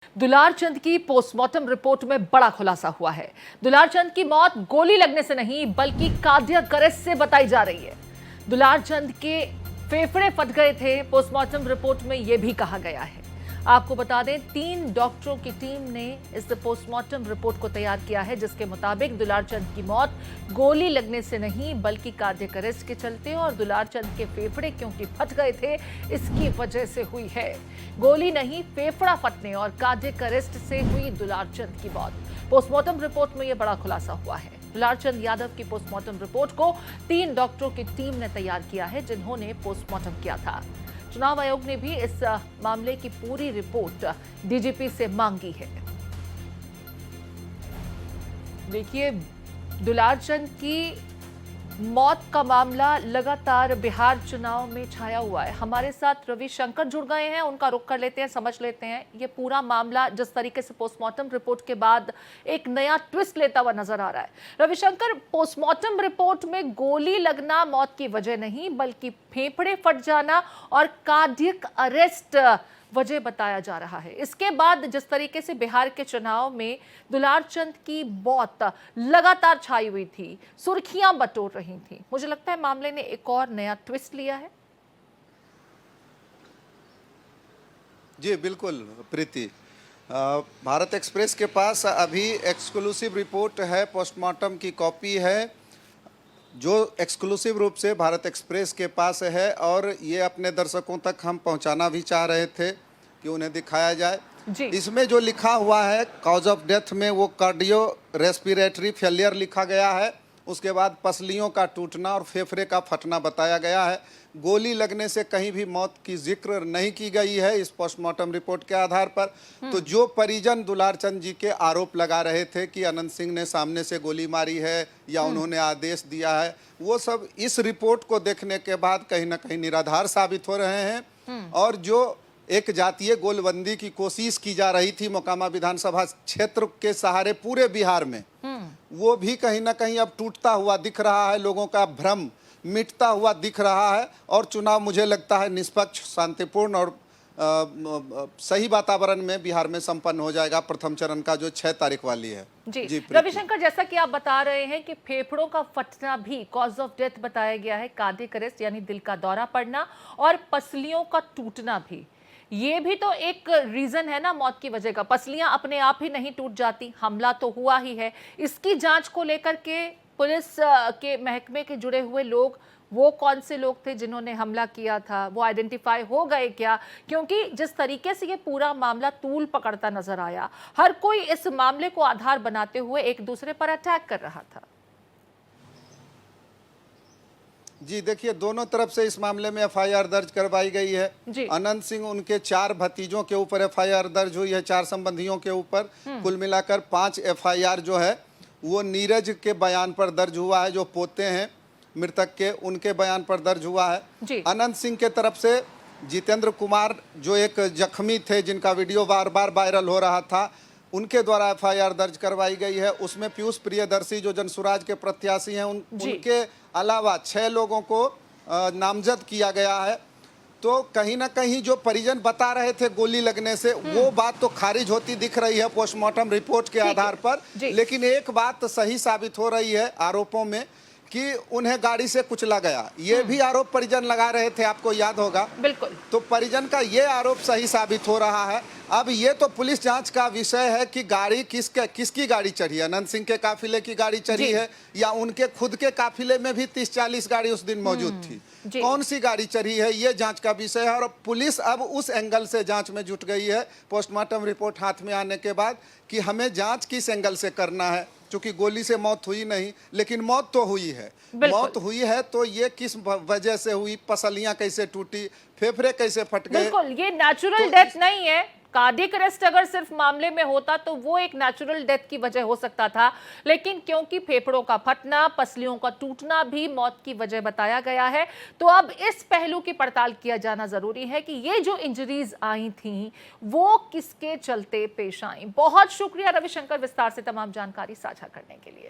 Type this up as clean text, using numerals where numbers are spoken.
दुलार चंद की postmortem report में बड़ा खुलासा हुआ है। दुलार चंद की मौत गोली लगने से नहीं बल्कि कार्डियक अरेस्ट से बताई जा रही है। दुलार चंद के फेफड़े फट गए थे, पोस्टमार्टम रिपोर्ट में यह भी कहा गया है। आपको बता दें, 3 डॉक्टरों की टीम ने इस पोस्टमार्टम रिपोर्ट को तैयार किया है, जिसके मुताबिक दुलार चंद की मौत गोली लगने से नहीं बल्कि कार्डियक अरेस्ट के चलते और दुलार चंद के फेफड़े क्योंकि फट गए थे इसकी वजह से हुई है। गोली नहीं, फेफड़ा फटने और कार्डियक अरेस्ट से हुई दुलार चंद की मौत। पोस्टमार्टम रिपोर्ट में यह बड़ा खुलासा हुआ है। दुलार चंद यादव की पोस्टमार्टम रिपोर्ट को 3 डॉक्टरों की टीम ने तैयार किया है, जिन्होंने पोस्टमार्टम किया था। चुनाव आयोग ने भी इस मामले की पूरी रिपोर्ट डीजीपी से मांगी है। देखिए, दुलार चंद की मौत का मामला लगातार बिहार चुनाव में छाया हुआ है। हमारे साथ रविशंकर जुड़ गए हैं, उनका रुख कर लेते हैं, समझ लेते हैं ये पूरा मामला जिस तरीके से पोस्टमार्टम रिपोर्ट के बाद एक नया ट्विस्ट लेता हुआ नजर आ रहा है। रविशंकर, पोस्टमार्टम रिपोर्ट में गोली लगना मौत की वजह नहीं बल्कि फेफड़े फट जाना और कार्डियक अरेस्ट वजह बताया जा रहा है। इसके बाद जिस तरीके से बिहार के चुनाव में दुलार चंद की मौत लगातार छाई हुई थी, सुर्खियां बटोर रही थी, मुझे लगता है मामले ने एक और नया ट्विस्ट लिया है। जी बिल्कुल प्रीति, भारत एक्सप्रेस के पास अभी एक्सक्लूसिव रिपोर्ट है, पोस्टमार्टम की कॉपी है जो एक्सक्लूसिव रूप से भारत एक्सप्रेस के पास है और ये अपने दर्शकों तक हम पहुंचाना भी चाह रहे थे कि उन्हें दिखाया जाए जी। इसमें जो लिखा हुआ है कॉज ऑफ डेथ में वो कार्डियो रेस्पिरेटरी फेलियर लिखा गया है। उसके बाद पसलियों का टूटना और फेफड़े का फटना बताया गया है। गोली लगने से कहीं भी मौत की जिक्र नहीं की गई है इस पोस्टमार्टम रिपोर्ट के आधार पर। तो जो परिजन दुलार चंद जी के आरोप लगा रहे थे कि अनंत सिंह ने सामने से गोली मारी है या उन्होंने आदेश दिया है, वो सब इस रिपोर्ट को देखने के बाद कहीं ना कहीं निराधार साबित हो रहे हैं। और जो एक जातीय गोलबंदी की कोशिश की जा रही थी मोकामा विधानसभा क्षेत्र के सहारे पूरे बिहार में, वो भी कहीं ना कहीं अब टूटता हुआ दिख रहा है। लोगों का भ्रम मिटता हुआ दिख रहा है और चुनाव मुझे लगता है निष्पक्ष, शांतिपूर्ण और सही वातावरण में बिहार में संपन्न हो जाएगा। प्रथम चरण का जो 6 तारीख वाली है। जी रविशंकर, जैसा कि आप बता रहे हैं कि फेफड़ों का फटना भी कॉज ऑफ डेथ बताया गया है, कार्डियक अरेस्ट यानी दिल का दौरा पड़ना, और पसलियों का टूटना भी, ये भी तो एक रीजन है ना मौत की वजह का। पसलियां अपने आप ही नहीं टूट जाती, हमला तो हुआ ही है। इसकी जांच को लेकर के पुलिस के महकमे के जुड़े हुए लोग, वो कौन से लोग थे जिन्होंने हमला किया था, वो आइडेंटिफाई हो गए क्या? क्योंकि जिस तरीके से ये पूरा मामला तूल पकड़ता नजर आया, हर कोई इस मामले को आधार बनाते हुए एक दूसरे पर अटैक कर रहा था। जी देखिए, दोनों तरफ से इस मामले में एफआईआर दर्ज करवाई गई है। अनंत सिंह, उनके 4 भतीजों के ऊपर एफआईआर दर्ज हुई है, 4 संबंधियों के ऊपर। कुल मिलाकर 5 एफआईआर जो है वो नीरज के बयान पर दर्ज हुआ है, जो पोते हैं मृतक के, उनके बयान पर दर्ज हुआ है। अनंत सिंह के तरफ से जितेंद्र कुमार, जो एक जख्मी थे जिनका वीडियो बार बार वायरल हो रहा था, उनके द्वारा एफआईआर दर्ज करवाई गई है। उसमें पीयूष प्रियदर्शी जो जनसुराज के प्रत्याशी हैं, उनके अलावा 6 लोगों को नामजद किया गया है। तो कहीं ना कहीं जो परिजन बता रहे थे गोली लगने से, वो बात तो खारिज होती दिख रही है पोस्टमार्टम रिपोर्ट के आधार पर। लेकिन एक बात सही साबित हो रही है आरोपों में कि उन्हें गाड़ी से कुचला गया। ये भी आरोप परिजन लगा रहे थे, आपको याद होगा। बिल्कुल। तो परिजन का ये आरोप सही साबित हो रहा है। अब ये तो पुलिस जांच का विषय है कि गाड़ी किसकी गाड़ी चढ़ी है। अनंत सिंह के काफिले की गाड़ी चढ़ी है या उनके खुद के काफिले में भी 30-40 गाड़ी उस दिन मौजूद थी, कौन सी गाड़ी चढ़ी है, ये जांच का विषय है। और पुलिस अब उस एंगल से जांच में जुट गई है पोस्टमार्टम रिपोर्ट हाथ में आने के बाद, कि हमें जांच किस एंगल से करना है। क्योंकि गोली से मौत हुई नहीं, लेकिन मौत तो हुई है। मौत हुई है तो ये किस वजह से हुई, पसलियां कैसे टूटी, फेफड़े कैसे फट गए। बिल्कुल, ये नेचुरल डेथ नहीं है। कार्डियक अरेस्ट अगर सिर्फ मामले में होता तो वो एक नेचुरल डेथ की वजह हो सकता था, लेकिन क्योंकि फेफड़ों का फटना, पसलियों का टूटना भी मौत की वजह बताया गया है, तो अब इस पहलू की पड़ताल किया जाना जरूरी है कि ये जो इंजरीज आई थी वो किसके चलते पेश आई। बहुत शुक्रिया रविशंकर, विस्तार से तमाम जानकारी साझा करने के लिए।